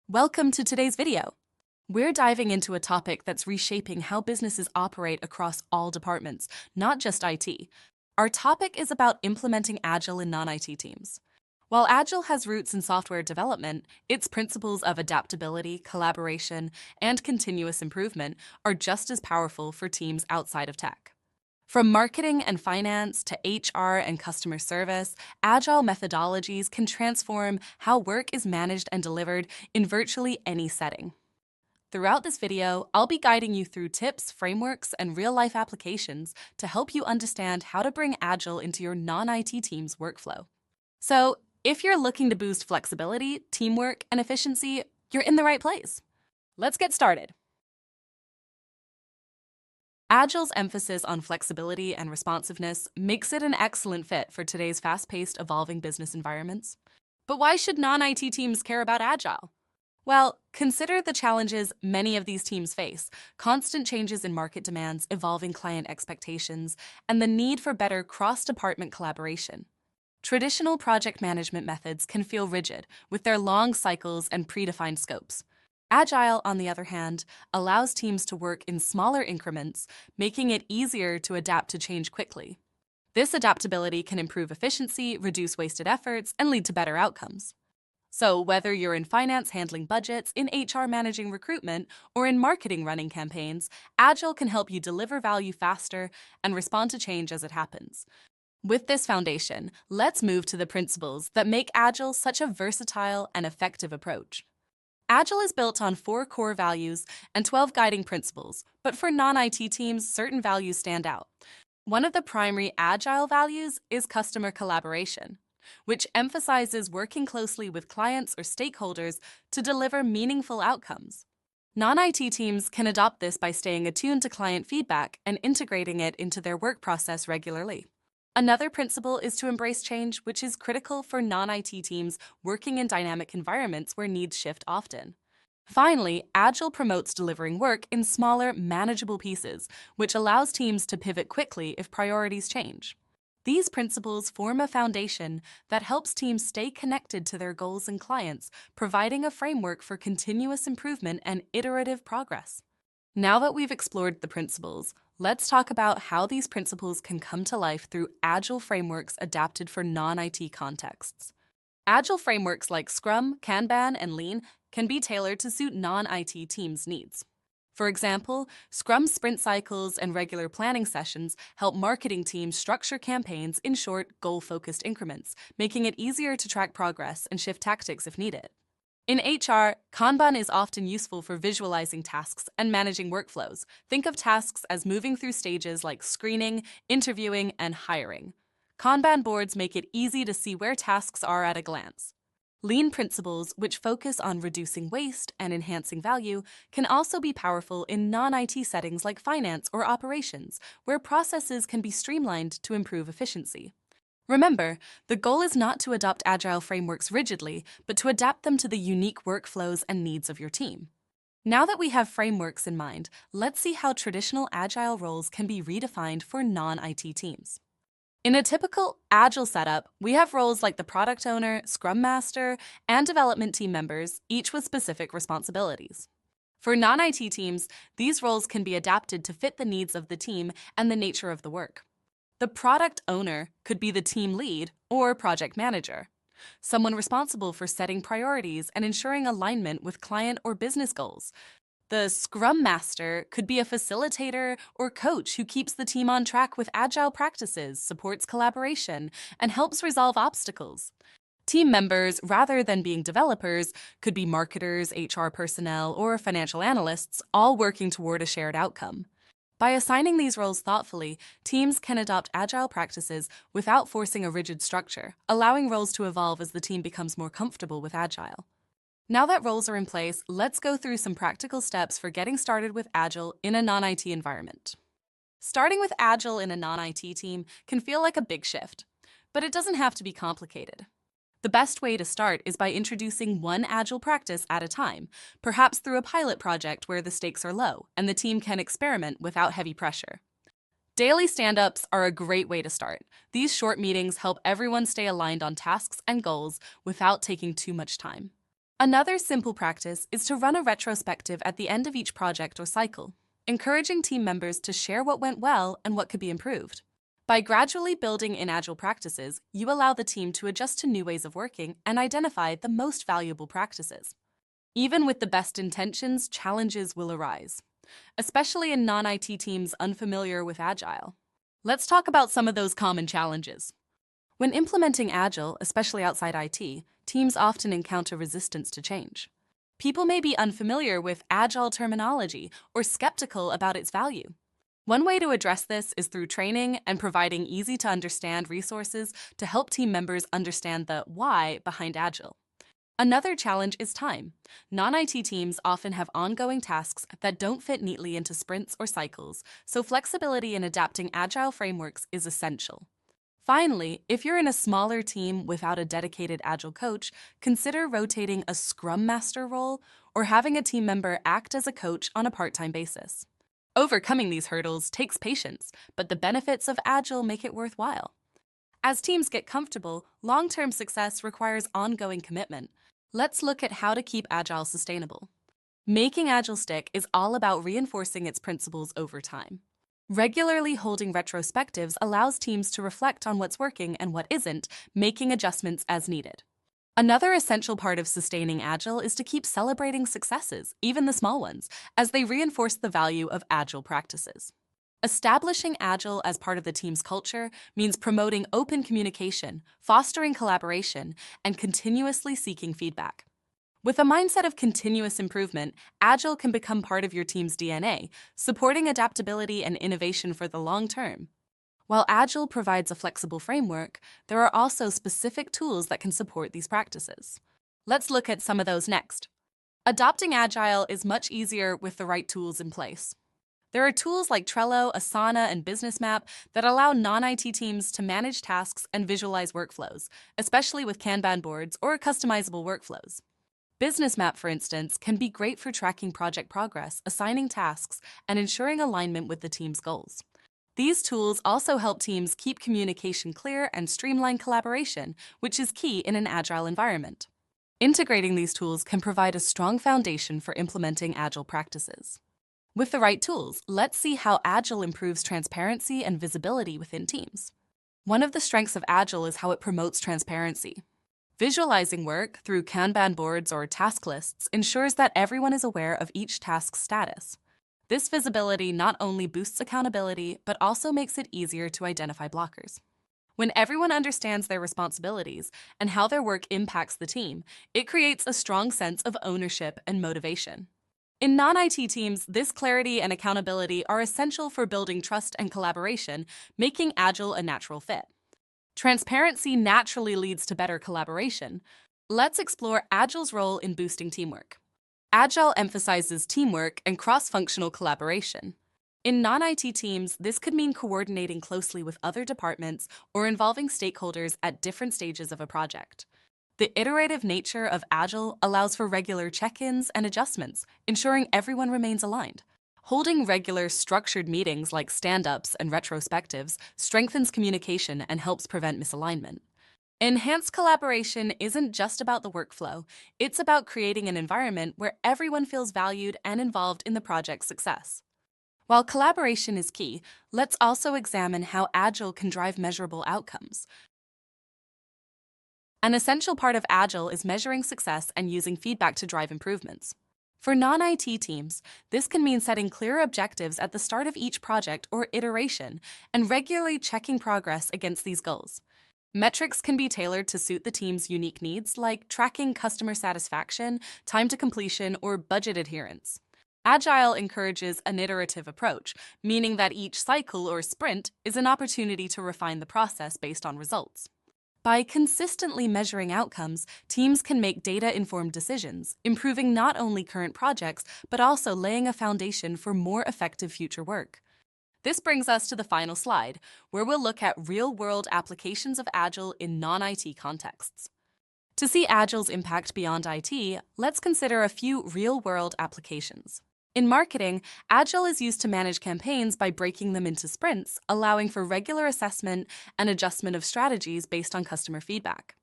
Welcome to today's video. We're diving into a topic that's reshaping how businesses operate across all departments, not just IT. Our topic is about implementing Agile in non-IT teams. While Agile has roots in software development, its principles of adaptability, collaboration, and continuous improvement are just as powerful for teams outside of tech. From marketing and finance to HR and customer service, Agile methodologies can transform how work is managed and delivered in virtually any setting. Throughout this video, I'll be guiding you through tips, frameworks, and real-life applications to help you understand how to bring Agile into your non-IT team's workflow. So, if you're looking to boost flexibility, teamwork, and efficiency, you're in the right place. Let's get started. Agile's emphasis on flexibility and responsiveness makes it an excellent fit for today's fast-paced, evolving business environments. But why should non-IT teams care about Agile? Well, consider the challenges many of these teams face: constant changes in market demands, evolving client expectations, and the need for better cross-department collaboration. Traditional project management methods can feel rigid, with their long cycles and predefined scopes. Agile, on the other hand, allows teams to work in smaller increments, making it easier to adapt to change quickly. This adaptability can improve efficiency, reduce wasted efforts, and lead to better outcomes. So, whether you're in finance handling budgets, in HR managing recruitment, or in marketing running campaigns, Agile can help you deliver value faster and respond to change as it happens. With this foundation, let's move to the principles that make Agile such a versatile and effective approach. Agile is built on 4 core values and 12 guiding principles, but for non-IT teams, certain values stand out. One of the primary Agile values is customer collaboration, which emphasizes working closely with clients or stakeholders to deliver meaningful outcomes. Non-IT teams can adopt this by staying attuned to client feedback and integrating it into their work process regularly. Another principle is to embrace change, which is critical for non-IT teams working in dynamic environments where needs shift often. Finally, Agile promotes delivering work in smaller, manageable pieces, which allows teams to pivot quickly if priorities change. These principles form a foundation that helps teams stay connected to their goals and clients, providing a framework for continuous improvement and iterative progress. Now that we've explored the principles, let's talk about how these principles can come to life through Agile frameworks adapted for non-IT contexts. Agile frameworks like Scrum, Kanban, and Lean can be tailored to suit non-IT teams' needs. For example, Scrum sprint cycles and regular planning sessions help marketing teams structure campaigns in short, goal-focused increments, making it easier to track progress and shift tactics if needed. In HR, Kanban is often useful for visualizing tasks and managing workflows. Think of tasks as moving through stages like screening, interviewing, and hiring. Kanban boards make it easy to see where tasks are at a glance. Lean principles, which focus on reducing waste and enhancing value, can also be powerful in non-IT settings like finance or operations, where processes can be streamlined to improve efficiency. Remember, the goal is not to adopt Agile frameworks rigidly, but to adapt them to the unique workflows and needs of your team. Now that we have frameworks in mind, let's see how traditional Agile roles can be redefined for non-IT teams. In a typical Agile setup, we have roles like the product owner, Scrum Master, and development team members, each with specific responsibilities. For non-IT teams, these roles can be adapted to fit the needs of the team and the nature of the work. The product owner could be the team lead or project manager, someone responsible for setting priorities and ensuring alignment with client or business goals. The Scrum Master could be a facilitator or coach who keeps the team on track with Agile practices, supports collaboration, and helps resolve obstacles. Team members, rather than being developers, could be marketers, HR personnel, or financial analysts, all working toward a shared outcome. By assigning these roles thoughtfully, teams can adopt Agile practices without forcing a rigid structure, allowing roles to evolve as the team becomes more comfortable with Agile. Now that roles are in place, let's go through some practical steps for getting started with Agile in a non-IT environment. Starting with Agile in a non-IT team can feel like a big shift, but it doesn't have to be complicated. The best way to start is by introducing one Agile practice at a time, perhaps through a pilot project where the stakes are low and the team can experiment without heavy pressure. Daily stand-ups are a great way to start. These short meetings help everyone stay aligned on tasks and goals without taking too much time. Another simple practice is to run a retrospective at the end of each project or cycle, encouraging team members to share what went well and what could be improved. By gradually building in Agile practices, you allow the team to adjust to new ways of working and identify the most valuable practices. Even with the best intentions, challenges will arise, especially in non-IT teams unfamiliar with Agile. Let's talk about some of those common challenges. When implementing Agile, especially outside IT, teams often encounter resistance to change. People may be unfamiliar with Agile terminology or skeptical about its value. One way to address this is through training and providing easy-to-understand resources to help team members understand the why behind Agile. Another challenge is time. Non-IT teams often have ongoing tasks that don't fit neatly into sprints or cycles, so flexibility in adapting Agile frameworks is essential. Finally, if you're in a smaller team without a dedicated Agile coach, consider rotating a Scrum Master role or having a team member act as a coach on a part-time basis. Overcoming these hurdles takes patience, but the benefits of Agile make it worthwhile. As teams get comfortable, long-term success requires ongoing commitment. Let's look at how to keep Agile sustainable. Making Agile stick is all about reinforcing its principles over time. Regularly holding retrospectives allows teams to reflect on what's working and what isn't, making adjustments as needed. Another essential part of sustaining Agile is to keep celebrating successes, even the small ones, as they reinforce the value of Agile practices. Establishing Agile as part of the team's culture means promoting open communication, fostering collaboration, and continuously seeking feedback. With a mindset of continuous improvement, Agile can become part of your team's DNA, supporting adaptability and innovation for the long term. While Agile provides a flexible framework, there are also specific tools that can support these practices. Let's look at some of those next. Adopting Agile is much easier with the right tools in place. There are tools like Trello, Asana, and Business Map that allow non-IT teams to manage tasks and visualize workflows, especially with Kanban boards or customizable workflows. Business Map, for instance, can be great for tracking project progress, assigning tasks, and ensuring alignment with the team's goals. These tools also help teams keep communication clear and streamline collaboration, which is key in an Agile environment. Integrating these tools can provide a strong foundation for implementing Agile practices. With the right tools, let's see how Agile improves transparency and visibility within teams. One of the strengths of Agile is how it promotes transparency. Visualizing work through Kanban boards or task lists ensures that everyone is aware of each task's status. This visibility not only boosts accountability, but also makes it easier to identify blockers. When everyone understands their responsibilities and how their work impacts the team, it creates a strong sense of ownership and motivation. In non-IT teams, this clarity and accountability are essential for building trust and collaboration, making Agile a natural fit. Transparency naturally leads to better collaboration. Let's explore Agile's role in boosting teamwork. Agile emphasizes teamwork and cross-functional collaboration. In non-IT teams, this could mean coordinating closely with other departments or involving stakeholders at different stages of a project. The iterative nature of Agile allows for regular check-ins and adjustments, ensuring everyone remains aligned. Holding regular, structured meetings like stand-ups and retrospectives strengthens communication and helps prevent misalignment. Enhanced collaboration isn't just about the workflow, it's about creating an environment where everyone feels valued and involved in the project's success. While collaboration is key, let's also examine how Agile can drive measurable outcomes. An essential part of Agile is measuring success and using feedback to drive improvements. For non-IT teams, this can mean setting clear objectives at the start of each project or iteration and regularly checking progress against these goals. Metrics can be tailored to suit the team's unique needs, like tracking customer satisfaction, time to completion, or budget adherence. Agile encourages an iterative approach, meaning that each cycle or sprint is an opportunity to refine the process based on results. By consistently measuring outcomes, teams can make data-informed decisions, improving not only current projects, but also laying a foundation for more effective future work. This brings us to the final slide, where we'll look at real-world applications of Agile in non-IT contexts. To see Agile's impact beyond IT, let's consider a few real-world applications. In marketing, Agile is used to manage campaigns by breaking them into sprints, allowing for regular assessment and adjustment of strategies based on customer feedback.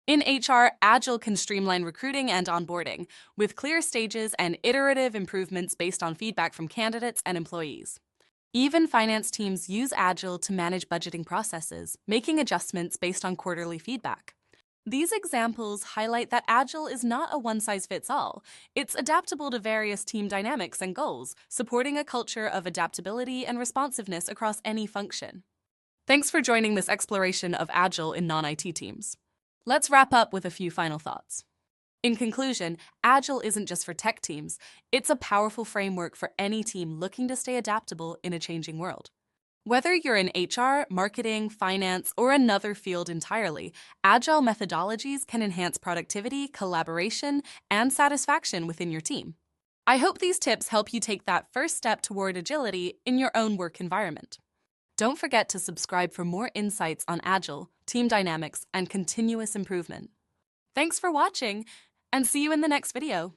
In HR, Agile can streamline recruiting and onboarding, with clear stages and iterative improvements based on feedback from candidates and employees. Even finance teams use Agile to manage budgeting processes, making adjustments based on quarterly feedback. These examples highlight that Agile is not a one-size-fits-all. It's adaptable to various team dynamics and goals, supporting a culture of adaptability and responsiveness across any function. Thanks for joining this exploration of Agile in non-IT teams. Let's wrap up with a few final thoughts. In conclusion, Agile isn't just for tech teams. It's a powerful framework for any team looking to stay adaptable in a changing world. Whether you're in HR, marketing, finance, or another field entirely, Agile methodologies can enhance productivity, collaboration, and satisfaction within your team. I hope these tips help you take that first step toward agility in your own work environment. Don't forget to subscribe for more insights on Agile, team dynamics, and continuous improvement. Thanks for watching, and see you in the next video.